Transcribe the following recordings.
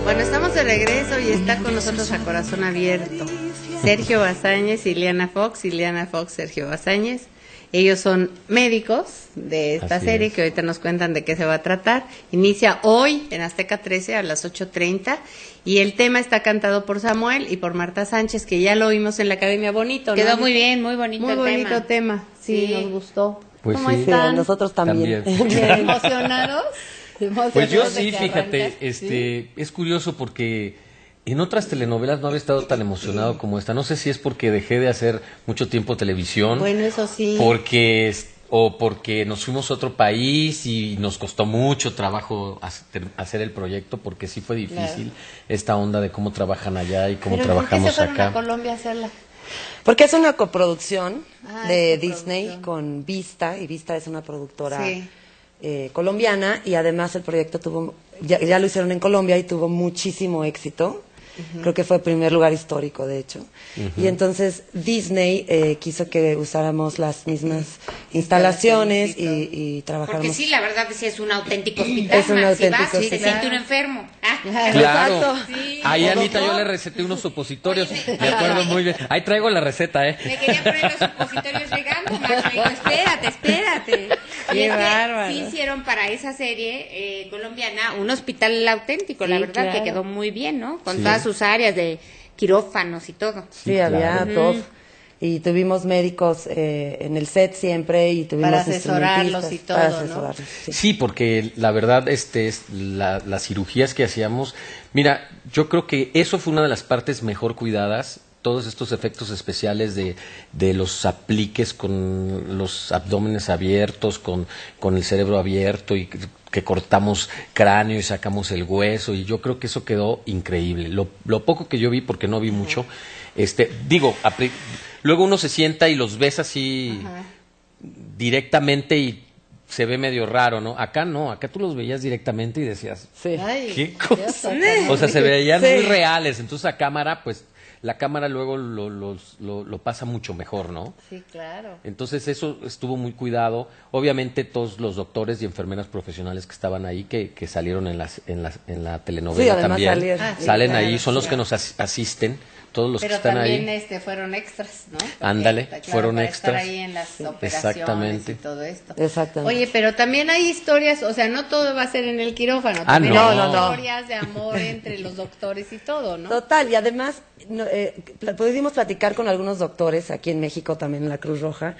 Bueno, estamos de regreso y está con nosotros a corazón abierto Sergio Bazáñez y Ileana Fox. Ileana Fox, Sergio Bazáñez. Ellos son médicos de esta serie que ahorita nos cuentan de qué se va a tratar. Inicia hoy en Azteca 13 a las 8:30 y el tema está cantado por Samuel y por Marta Sánchez, que ya lo vimos en la Academia. Bonito, ¿no? Quedó muy bien, muy bonito muy bonito tema. Sí, nos gustó. Pues ¿Cómo sí, están? Nosotros también. ¿Emocionados? Pues yo sí, fíjate, es curioso porque en otras telenovelas no había estado tan emocionado como esta. No sé si es porque dejé de hacer mucho tiempo televisión. Bueno, eso sí. O porque nos fuimos a otro país y nos costó mucho trabajo hacer el proyecto, porque sí fue difícil esta onda de cómo trabajan allá y cómo trabajamos ¿Pero por qué se fueron acá. a Colombia a hacerla? Porque es una coproducción de Disney con Vista, y Vista es una productora colombiana, y además el proyecto tuvo, ya lo hicieron en Colombia y tuvo muchísimo éxito. Creo que fue primer lugar histórico, de hecho. Y entonces Disney quiso que usáramos las mismas instalaciones y trabajáramos. Porque sí, la verdad es que es un auténtico hospital. Es un auténtico si vas, te hospital. siente un enfermo. Claro. Sí. Ahí, Anita, yo le receté unos supositorios. Me acuerdo muy bien. Ahí traigo la receta, ¿eh? Me quería poner los supositorios llegando, Max. Me dijo, espérate. Qué bárbaro. Sí hicieron para esa serie colombiana un hospital auténtico, la verdad, que quedó muy bien, ¿no? Con todas sus áreas de quirófanos y todo. Sí, había todo. Y tuvimos médicos en el set siempre, y tuvimos para asesorarlos y todo, para asesorarlos, Sí, porque la verdad es las cirugías que hacíamos. Mira, yo creo que eso fue una de las partes mejor cuidadas. Todos estos efectos especiales de los apliques con los abdómenes abiertos, con el cerebro abierto, y que cortamos cráneo y sacamos el hueso, y yo creo que eso quedó increíble. Lo poco que yo vi, porque no vi mucho, luego uno se sienta y los ves así directamente y se ve medio raro, ¿no? Acá no, acá tú los veías directamente y decías, ¿qué cosa? O sea, se veían muy reales. Entonces a cámara, pues la cámara luego lo pasa mucho mejor, ¿no? Sí, claro. Entonces eso estuvo muy cuidado. Obviamente todos los doctores y enfermeras profesionales que estaban ahí, que salieron en la telenovela también, salen ahí, son los que nos asisten. Todos los que están ahí. Pero también fueron extras, ¿no? Ándale, fueron para extras. Estar ahí en las operaciones Exactamente. y todo esto. Exactamente. Oye, pero también hay historias, o sea, no todo va a ser en el quirófano. También hay historias de amor entre los doctores y todo, ¿no? Total, y además pudimos platicar con algunos doctores aquí en México, también en la Cruz Roja,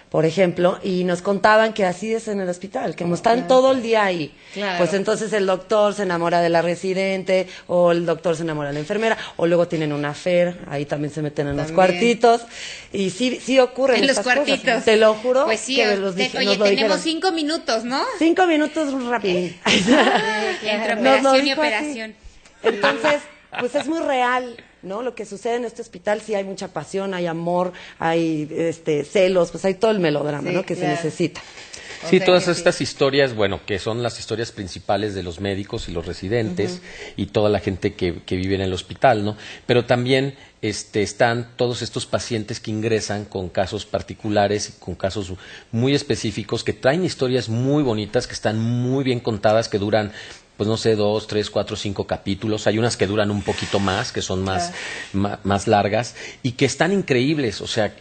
por ejemplo, y nos contaban que así es en el hospital, que como están todo el día ahí, pues entonces el doctor se enamora de la residente, o el doctor se enamora de la enfermera, o luego tienen una affair, ahí también se meten en los cuartitos, y sí ocurren en los estas cuartitos. cosas. Te lo juro. Pues sí, oye, tenemos 5 minutos, ¿no? 5 minutos rápido. Entre operación y operación. Entonces, pues es muy real, ¿no? Lo que sucede en este hospital, sí hay mucha pasión, hay amor, hay celos, pues hay todo el melodrama, ¿no? Que se necesita. Sí, todas estas historias, bueno, que son las historias principales de los médicos y los residentes y toda la gente que vive en el hospital, ¿no? Pero también están todos estos pacientes que ingresan con casos particulares y con casos muy específicos, que traen historias muy bonitas, que están muy bien contadas, que duran, pues no sé, 2, 3, 4, 5 capítulos. Hay unas que duran un poquito más, que son más largas, y que están increíbles. O sea,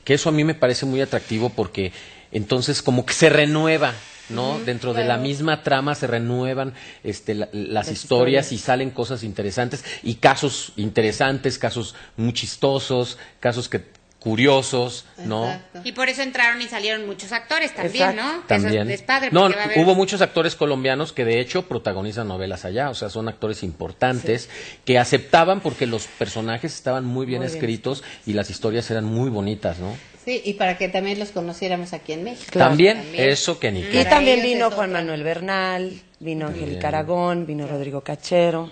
que eso a mí me parece muy atractivo, porque entonces como que se renueva, ¿no? Dentro de la misma trama se renuevan las historias, y salen cosas interesantes, y casos interesantes, casos muy chistosos, casos curiosos, ¿no? Exacto. Y por eso entraron y salieron muchos actores también, ¿no? También. Eso es padre. No, Va a haber... hubo muchos actores colombianos que de hecho protagonizan novelas allá, o sea, son actores importantes que aceptaban porque los personajes estaban muy bien escritos y las historias eran muy bonitas, ¿no? Sí, y para que también los conociéramos aquí en México. También, eso que ni Y también vino Juan Manuel Bernal, vino Angélica Aragón, vino Rodrigo Cachero,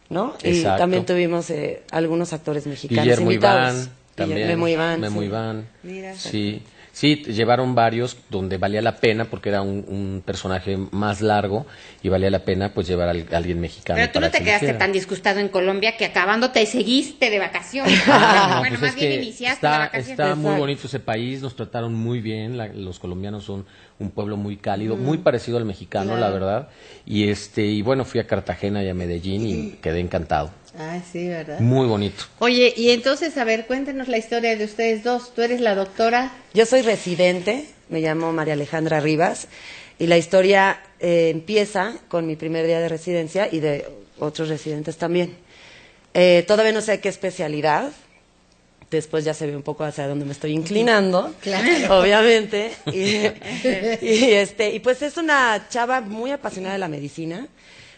¿no? Exacto. Y también tuvimos algunos actores mexicanos Guillermo invitados. Iván, también. Memo Iván. Memo Iván. Mira. Sí. Sí, llevaron varios donde valía la pena, porque era un personaje más largo y valía la pena pues llevar a alguien mexicano. Pero tú no te quedaste tan disgustado en Colombia que acabando te seguiste de vacaciones. Bueno, más bien iniciaste de vacaciones. Está muy bonito ese país, nos trataron muy bien, los colombianos son un pueblo muy cálido, muy parecido al mexicano, la verdad. Y bueno, fui a Cartagena y a Medellín y quedé encantado. Ah, sí, ¿verdad? Muy bonito. Oye, y entonces, a ver, cuéntenos la historia de ustedes dos. Tú eres la doctora. Yo soy residente, me llamo María Alejandra Rivas, y la historia empieza con mi primer día de residencia y de otros residentes también. Todavía no sé qué especialidad, después ya se ve un poco hacia dónde me estoy inclinando, claro, obviamente. Y pues es una chava muy apasionada de la medicina.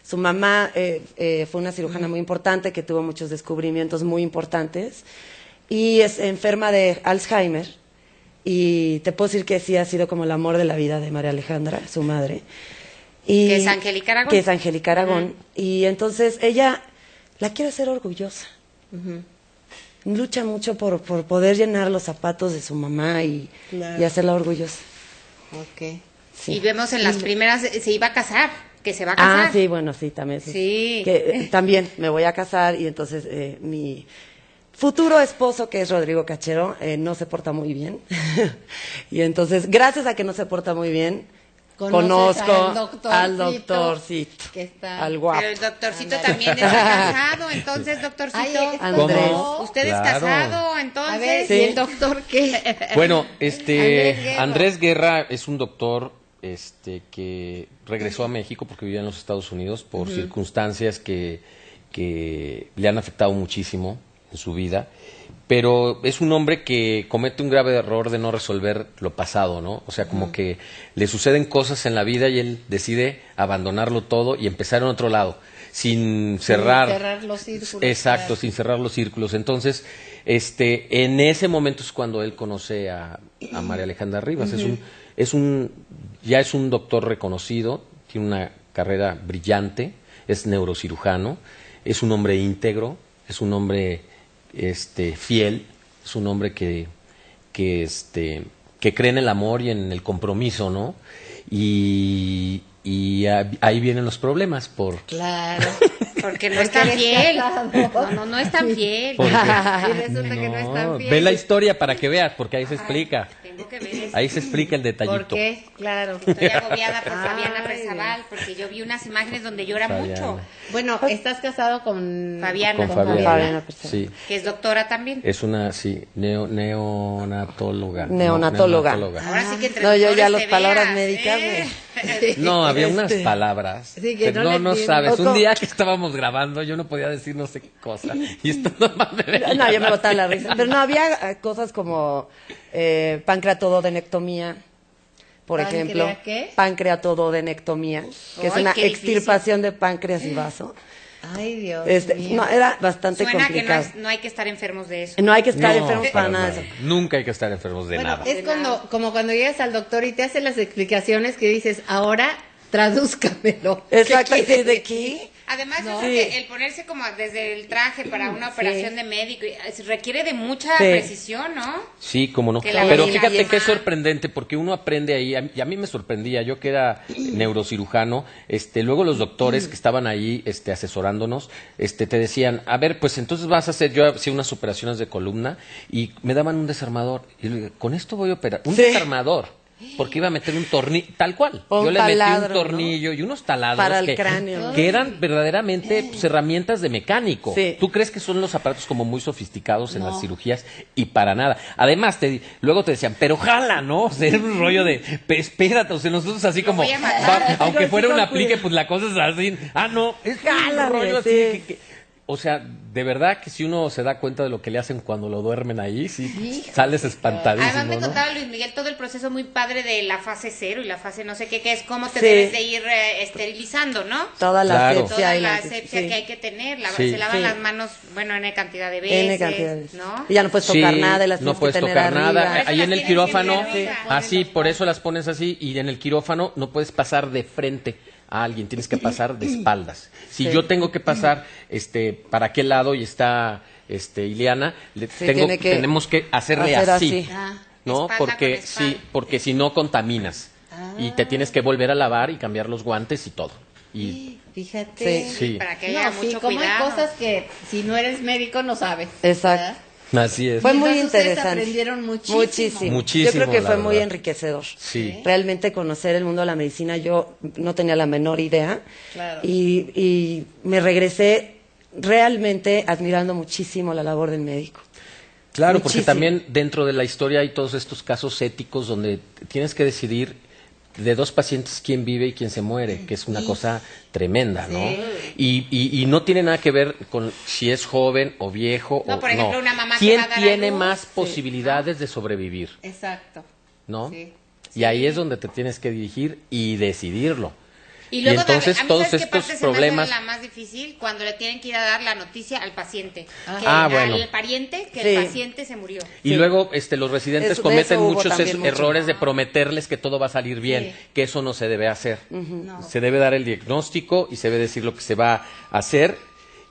Su mamá fue una cirujana muy importante que tuvo muchos descubrimientos muy importantes y es enferma de Alzheimer. Y te puedo decir que sí ha sido como el amor de la vida de María Alejandra, su madre. Que es Angélica Aragón. Que es Angélica Aragón. Y entonces ella la quiere hacer orgullosa. Lucha mucho por poder llenar los zapatos de su mamá y hacerla orgullosa. Ok. Sí. Y vemos en las primeras, se iba a casar, que se va a casar. Ah, sí, bueno, sí, también. Sí. Que, también me voy a casar y entonces mi futuro esposo, que es Rodrigo Cachero, no se porta muy bien. Y entonces, gracias a que no se porta muy bien, conozco al doctorcito, al guapo. Pero el doctorcito también está casado, entonces, doctorcito. Ay, Andrés. ¿Usted es Claro. casado, entonces? A ver, Sí. ¿y el doctor qué? Bueno, Andrés Guerra es un doctor que regresó a México porque vivía en los Estados Unidos por circunstancias que le han afectado muchísimo en su vida, pero es un hombre que comete un grave error de no resolver lo pasado, ¿no? O sea, como que le suceden cosas en la vida y él decide abandonarlo todo y empezar en otro lado, sin cerrar los círculos. Exacto, Claro. sin cerrar los círculos. Entonces, en ese momento es cuando él conoce a María Alejandra Rivas. Ya es un doctor reconocido, tiene una carrera brillante, es neurocirujano, es un hombre íntegro, es un hombre fiel, es un hombre que cree en el amor y en el compromiso, ¿no? Y ahí vienen los problemas Claro. Porque no es tan fiel. No es tan fiel. Y resulta que no es tan fiel. Ve la historia para que veas, porque ahí se explica. Tengo que ver eso. Ahí se explica el detallito. ¿Por qué? Claro. Estoy agobiada por Fabiana Rezabal, porque yo vi unas imágenes donde llora mucho. Bueno, estás casado con Fabiana. Con Fabiana. Fabiana. Sí. Que es doctora también. Es una, neonatóloga. Neonatóloga. Ahora sí que entre No, yo ya doctores las te palabras veas, médicas No, había unas palabras. Sí, que pero no le no entiendo. sabes. Un ¿Cómo? día que estábamos grabando, yo no podía decir no sé qué cosa. Y esto nomás me veía. No, yo me botaba la risa. Pero no, había cosas como pancreatododenectomía, por ejemplo. ¿Qué? Pancreatododenectomía, que es Ay, una qué difícil. extirpación de páncreas y vaso. Ay, Dios mío. No, era bastante Suena complicado. que no hay que estar enfermos de eso. No hay que estar No, enfermos para nada de eso. Nunca hay que estar enfermos de Bueno, nada. es como cuando llegas al doctor y te hace las explicaciones que dices, ahora tradúzcamelo. Exacto, ¿Qué quiere ¿de decir? qué? Además, yo Sí. creo que el ponerse como desde el traje para una operación de médico requiere de mucha Sí. precisión, ¿no? Sí, cómo no. Que la Pero medicina fíjate que es lleva- sorprendente porque uno aprende ahí, y a mí me sorprendía, yo que era neurocirujano, luego los doctores que estaban ahí asesorándonos, te decían, a ver, pues entonces vas a hacer, yo hacía unas operaciones de columna y me daban un desarmador. Y le digo, con esto voy a operar. Un Sí. desarmador. Porque iba a meter un tornillo, tal cual. O un Yo le metí taladro, un tornillo y unos taladros Para el cráneo, ¿no? que eran verdaderamente pues, herramientas de mecánico. Sí. ¿Tú crees que son los aparatos como muy sofisticados en las cirugías? Y para nada. Además, luego te decían, pero jala, ¿no? O sea, era un rollo de, espérate, o sea, nosotros así como, voy a matar. aunque fuera un Con aplique, cuidado. pues la cosa es así. Ah, no, es Jálale, un rollo así. sí. O sea, de verdad que si uno se da cuenta de lo que le hacen cuando lo duermen ahí, sí, sales espantadísimo, Además me ¿no? contaba Luis Miguel todo el proceso muy padre de la fase 0 y la fase no sé qué, que es cómo te Sí. debes de ir esterilizando, ¿no? Toda la Claro. asepsia Toda y la la asepsia sí. que hay que tener, Sí. se lavan Sí. las manos, bueno, N cantidad de veces, N cantidades. ¿no? Y ya no puedes tocar Sí, nada, y las no tienes puedes que tener tocar arriba. nada. Eso Ahí las en el tienes quirófano, siempre arriba. así, por eso las pones así, y en el quirófano no puedes pasar de frente a alguien, tienes que pasar de espaldas. Si Sí. yo tengo que pasar para aquel lado y está Ileana, Sí, tiene que tenemos que hacerle hacer así. así. ¿no? Porque si no contaminas y te tienes que volver a lavar y cambiar los guantes y todo. Y fíjate, para que haya mucho como cuidado. hay cosas que si no eres médico no sabes. Exacto. ¿Verdad? Así es. Fue muy Entonces interesante. aprendieron muchísimo. Yo creo que fue muy verdad. enriquecedor. Sí. Realmente conocer el mundo de la medicina, yo no tenía la menor idea. Claro. Y me regresé realmente admirando muchísimo la labor del médico. Claro, Muchísimo. porque también dentro de la historia hay todos estos casos éticos donde tienes que decidir de dos pacientes quién vive y quién se muere, que es una cosa tremenda, ¿no? Y no tiene nada que ver con si es joven o viejo No, o por ejemplo, no. una mamá que ¿Quién va a dar a tiene luz? más posibilidades de sobrevivir, Exacto. no? Sí. Y ahí es donde te tienes que dirigir y decidirlo. Y luego, entonces a mí, todos ¿sabes qué estos parte problemas. se me hace la más difícil? Cuando le tienen que ir a dar la noticia al paciente. Bueno. Al pariente que Sí. el paciente se murió. Y Sí. luego los residentes Eso- de cometen eso hubo muchos también mucho. errores de prometerles que todo va a salir bien, que eso no se debe hacer. Se debe dar el diagnóstico y se debe decir lo que se va a hacer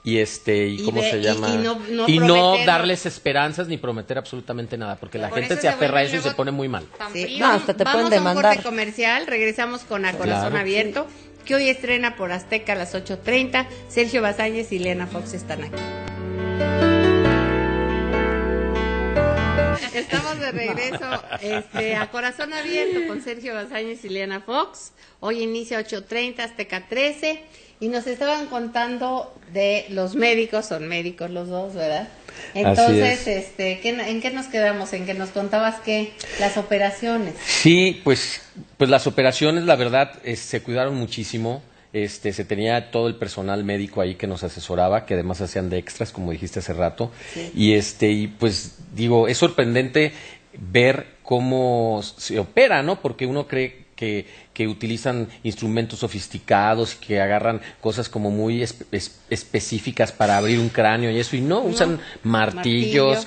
y cómo se llama y no y no prometer. darles esperanzas ni prometer absolutamente nada, porque la Por gente eso se aferra a vuelve eso y se luego pone muy mal. tan Sí. frío. No, hasta te Vamos pueden a un demandar. corte comercial, regresamos con A Corazón Claro. Abierto, que hoy estrena por Azteca a las 8:30. Sergio Bazáñez y Ileana Fox están aquí. Estamos de regreso a Corazón Abierto con Sergio Bazáñez y Ileana Fox. Hoy inicia 8:30, Azteca 13. Y nos estaban contando de los médicos, son médicos los dos, ¿verdad? Entonces, ¿en qué nos quedamos? En que nos contabas que las operaciones. Sí, pues las operaciones, la verdad, se cuidaron muchísimo. Se tenía todo el personal médico ahí que nos asesoraba, que además hacían de extras, como dijiste hace rato. Sí. Y pues digo, es sorprendente ver cómo se opera, ¿no? Porque uno cree que utilizan instrumentos sofisticados, que agarran cosas como muy específicas para abrir un cráneo y eso, y no, usan martillos,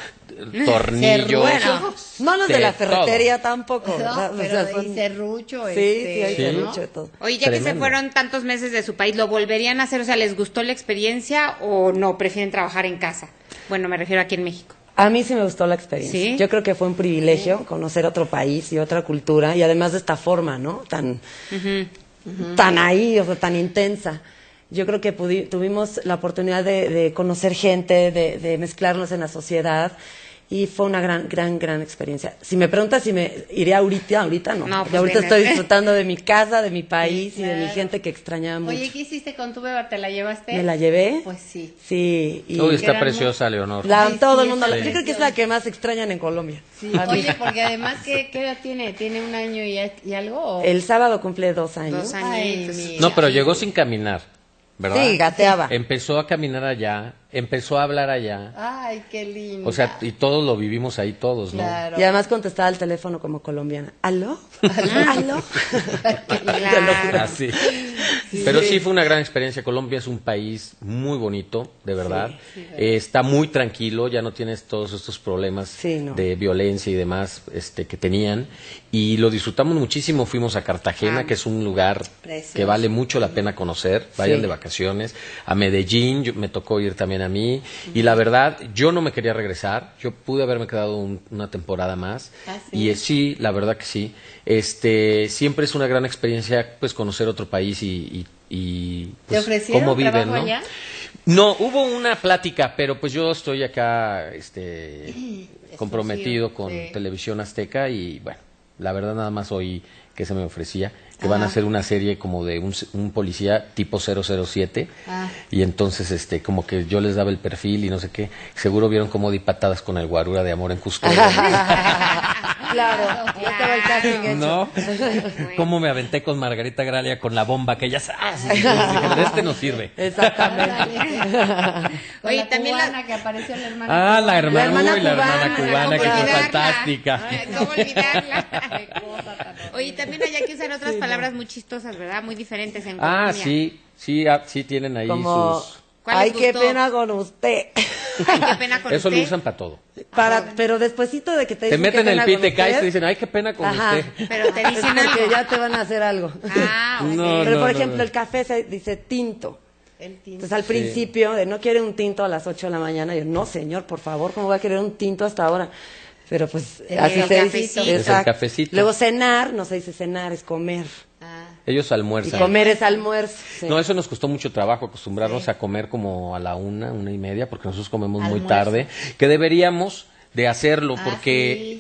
tornillos. Bueno, No los de la todo. ferretería tampoco. No, ¿verdad? pero son- y serrucho, Sí, sí, hay Sí. serrucho de todo. Oye, ya que se Tremendo. fueron tantos meses de su país, ¿lo volverían a hacer? O sea, ¿les gustó la experiencia o no? ¿Prefieren trabajar en casa? Bueno, me refiero aquí en México. A mí sí me gustó la experiencia. ¿Sí? Yo creo que fue un privilegio conocer otro país y otra cultura, y además de esta forma, ¿no? Tan ahí, o sea, tan intensa. Yo creo que tuvimos la oportunidad de conocer gente, de mezclarnos en la sociedad, y fue una gran experiencia. Si me preguntas si me iré ahorita no. No, pues Yo ahorita ven, estoy ven. disfrutando de mi casa, de mi país Sí, y de mi claro. gente que extrañaba mucho. Oye, ¿qué hiciste con tu beba? ¿Te la llevaste? ¿Me la llevé? Pues sí. Sí. Y Uy, está Eran preciosa, Leonor. la- Sí, todo sí, el mundo, está yo creo que es preciosa. la que más extrañan en Colombia. Sí. A mí. Oye, porque además, ¿qué edad tiene? ¿Tiene un año y algo? ¿O? El sábado cumple 2 años. 2 Ay, añitos. mira. No, pero llegó sin caminar, ¿verdad? Sí, gateaba. Empezó a caminar allá, empezó a hablar allá. Ay, qué lindo. O sea, y todos lo vivimos ahí todos, ¿no? Claro. Y además contestaba el teléfono como colombiana. ¿Aló? ¿Aló? Te lo juro. Así. Pero sí fue una gran experiencia. Colombia es un país muy bonito, de verdad. Está muy tranquilo, ya no tienes todos estos problemas Sí, no. de violencia y demás que tenían. Y lo disfrutamos muchísimo. Fuimos a Cartagena, que es un lugar Precioso. que vale mucho la pena conocer. Vayan Sí. de vacaciones. A Medellín, me tocó ir también a mí. Y la verdad, yo no me quería regresar. Yo pude haberme quedado una temporada más. ¿Ah, sí? Y sí, la verdad que sí. Siempre es una gran experiencia, pues, conocer otro país y ¿Te pues, ofrecieron cómo viven, trabajo ¿no? allá? No, hubo una plática, pero pues yo estoy acá, comprometido con sí. Televisión Azteca y bueno, la verdad nada más oí que se me ofrecía, que van a hacer una serie como de un policía tipo 007 y entonces como que yo les daba el perfil y no sé qué, seguro vieron cómo di patadas con el guarura de Amor en Custodia. Claro, ya estaba el casting hecho. ¿No? ¿Cómo me aventé con Margarita Gralia con la bomba que ya sabes? Este no sirve. Exactamente. Oye, Oye, también también la que apareció la hermana. Ah, la hermana, hermana uy, la hermana cubana, cubana, que fue olvidarla? fantástica. ¿Cómo olvidarla? Oye, también allá que usan otras palabras muy chistosas, ¿verdad? Muy diferentes en Ah, Colombia. sí tienen ahí Como, sus... ¿Cuál ay, les qué gustó? pena con usted. Ay, qué pena con Eso lo usted. usan para todo. Pero despuésito de que te Te dicen meten qué el pena pie y con te caes y usted. te dicen, ay, qué pena con Ajá. usted. Pero te Es dicen porque algo. ya te van a hacer algo. Ah, ok. No, Pero por no, ejemplo, no. el café se dice tinto. El tinto. Entonces al principio, de no quiere un tinto a las 8 de la mañana, yo, no señor, por favor, ¿cómo voy a querer un tinto hasta ahora? Pero pues así se dice. Es el cafecito. Luego cenar, no se dice cenar, es comer. Ellos almuerzan. Y comer es almuerzo. Sí. No, eso nos costó mucho trabajo, acostumbrarnos a comer como a la 1:30, porque nosotros comemos muy tarde, que deberíamos de hacerlo,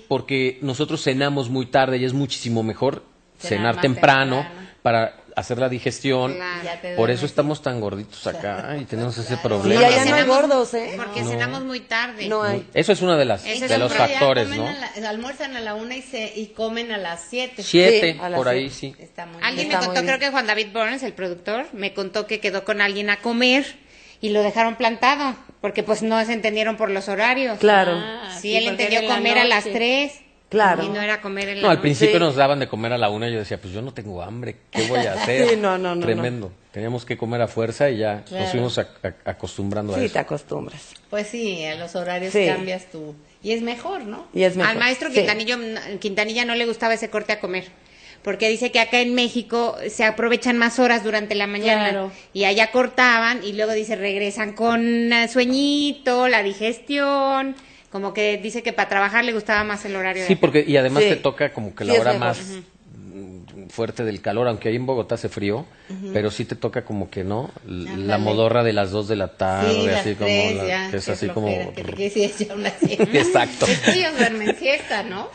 porque nosotros cenamos muy tarde y es muchísimo mejor cenar temprano para hacer la digestión. Claro. Por eso estamos tan gorditos acá y tenemos ese problema. Sí, allá no hay gordos, ¿eh? Porque cenamos muy tarde. No hay. Eso es uno de los factores, ¿no? Almuerzan a la 1 y comen a las 7. 7, por ahí sí. Alguien me contó, creo que Juan David Burns, el productor, me contó que quedó con alguien a comer y lo dejaron plantado, porque pues no se entendieron por los horarios. Claro. Sí, él entendió comer a las 3. Claro. Y no era comer en la No, al principio nos daban de comer a la 1 y yo decía, pues yo no tengo hambre, ¿qué voy a hacer? Sí, no. Tremendo. Teníamos que comer a fuerza y ya nos fuimos acostumbrando a eso. Sí, te acostumbras. Pues sí, a los horarios cambias tú. Y es mejor, ¿no? Y es mejor. Al maestro Quintanilla no le gustaba ese corte a comer, porque dice que acá en México se aprovechan más horas durante la mañana y allá cortaban y luego dice regresan con sueñito, la digestión. Como que dice que para trabajar le gustaba más el horario. Sí, porque y además te toca como que la hora más fuerte del calor, aunque ahí en Bogotá hace frío, pero sí te toca como que no, la modorra de las 2 de la tarde, así como que es así como. Exacto. Ellos duermen siesta, ¿no?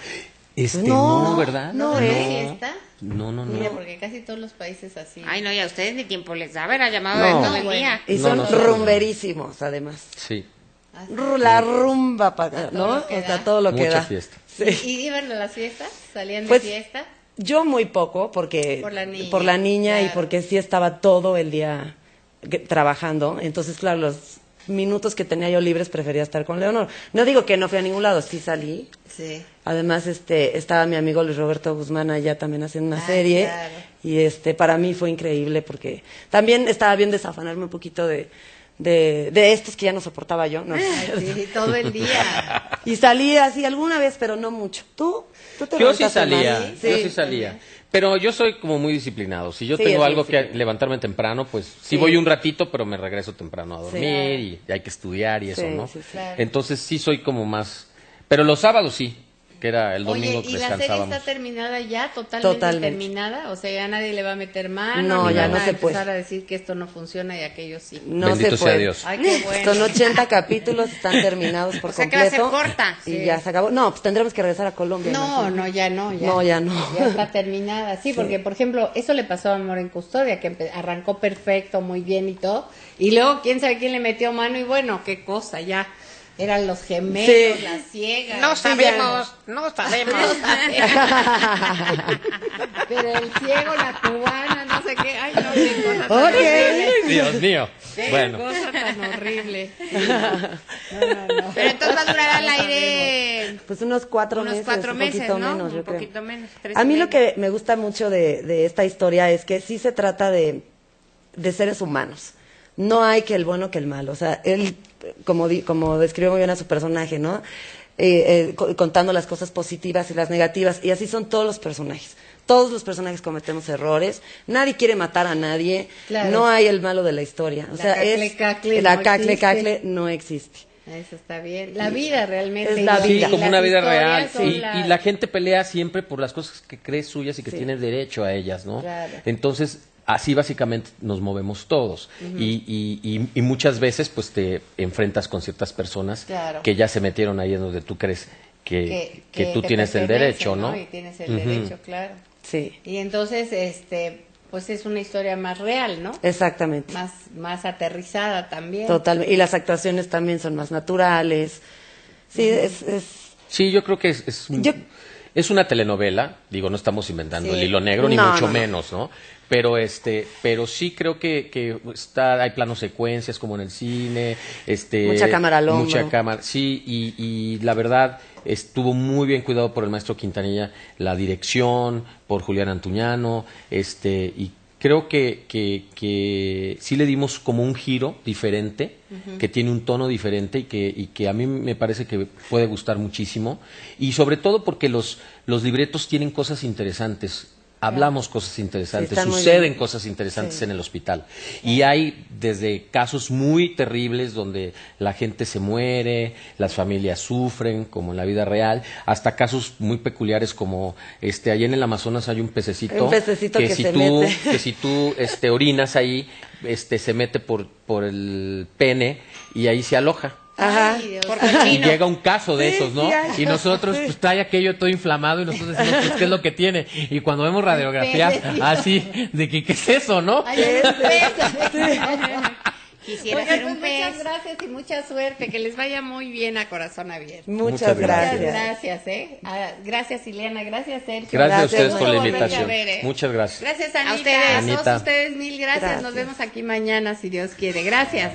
No, ¿verdad? No, siesta. No. Mira, porque casi todos los países así. Ay, no, y a ustedes ni tiempo les da, ¿verdad? Llamado de todo el día. Y son rumberísimos, además. Sí. La rumba, ¿no? O sea, todo lo que da. Mucha fiesta. Sí. ¿Y iban a las fiestas? ¿Salían de fiesta? Yo muy poco, porque por la niña claro. Y porque sí estaba todo el día trabajando. Entonces, claro, los minutos que tenía yo libres prefería estar con Leonor. No digo que no fui a ningún lado, sí salí. Sí. Además, estaba mi amigo Luis Roberto Guzmán allá también haciendo una serie. Claro. Y para mí fue increíble porque también estaba bien desafanarme un poquito de estos que ya no soportaba yo, ¿no? Sí, todo el día. Y salí así alguna vez, pero no mucho. ¿Tú te Yo sí levantaste salía, mal? yo sí salía. Pero yo soy como muy disciplinado. Si yo tengo algo que levantarme temprano, pues sí voy un ratito, pero me regreso temprano a dormir y hay que estudiar y eso, ¿no? Sí, claro. Entonces sí soy como más. Pero los sábados sí, que era el domingo que ¿y la descansábamos. serie está terminada ya? ¿Totalmente terminada? O sea, ya nadie le va a meter mano. No, ni ya van no a se puede. empezar a decir que esto no funciona y aquello sí. No Bendito se sea puede. Dios. Ay, qué bueno. Son 80 capítulos, están terminados por O sea, que completo. va a ser corta. Y ya se acabó. No, pues tendremos que regresar a Colombia. No, ya no. No, ya no. Ya está terminada. Sí, porque, por ejemplo, eso le pasó a Amor en Custodia, que arrancó perfecto, muy bien y todo. Y luego, quién sabe quién le metió mano y bueno, qué cosa, ya. Eran los gemelos, las ciegas. No sabemos. Pero el ciego, la cubana, no sé qué. Ay, no, qué cosa tan horrible. Dios mío. Qué Bueno. cosa tan horrible. No. Pero entonces va a durar al aire Pues unos 4 meses. 4 meses, un poquito ¿no? menos, yo Un creo. poquito menos. 3 A mí y lo medio. que me gusta mucho de esta historia es que sí se trata de seres humanos. No hay que el bueno que el malo. O sea, él, como describió muy bien a su personaje, ¿no? Contando las cosas positivas y las negativas. Y así son todos los personajes. Todos los personajes cometemos errores. Nadie quiere matar a nadie. Claro. No hay el malo de la historia. O sea, la cacle no existe. Eso está bien. La vida realmente. Es la vida. Sí, como una vida real. Y la gente pelea siempre por las cosas que cree suyas y que tiene derecho a ellas, ¿no? Claro. Entonces, así básicamente nos movemos todos. Y muchas veces pues te enfrentas con ciertas personas que ya se metieron ahí en donde tú crees que tú tienes el derecho, ¿no? Y tienes el derecho, claro. Sí. Y entonces, pues es una historia más real, ¿no? Exactamente. Más aterrizada también. Totalmente. Y las actuaciones también son más naturales. Sí, Sí, yo creo que es una telenovela. Digo, no estamos inventando el hilo negro, ni mucho menos, ¿no? Pero sí creo que hay planos secuencias como en el cine, mucha cámara al hombro. Mucha cámara, sí, y la verdad estuvo muy bien cuidado por el maestro Quintanilla, la dirección, por Julián Antuñano, y creo que sí le dimos como un giro diferente, que tiene un tono diferente y que a mí me parece que puede gustar muchísimo, y sobre todo porque los libretos tienen cosas interesantes. hablamos cosas interesantes, Sí, suceden cosas interesantes en el hospital. Y hay desde casos muy terribles donde la gente se muere, las familias sufren, como en la vida real, hasta casos muy peculiares como allá en el Amazonas hay un pececito que si se tú, mete. que si tú orinas ahí, se mete por el pene y ahí se aloja. Ajá. Ay, Dios. Y llega un caso de esos, ¿no? Sí, Y nosotros, pues trae aquello todo inflamado y nosotros decimos, pues, ¿qué es lo que tiene? Y cuando vemos radiografías, así, de que, ¿qué es eso, no? Ay, es un beso. Quisiera Oigan, ser un pues, muchas pez. gracias y mucha suerte, que les vaya muy bien a Corazón Abierto. Muchas Muchas gracias. Muchas gracias. gracias, gracias Ileana, gracias Sergio. Gracias a Gracias, ustedes por la Volverte a invitación. ver, Muchas gracias. Gracias Anita, ustedes. a Anita. todos ustedes mil gracias. Nos Gracias. vemos aquí mañana si Dios quiere. Gracias.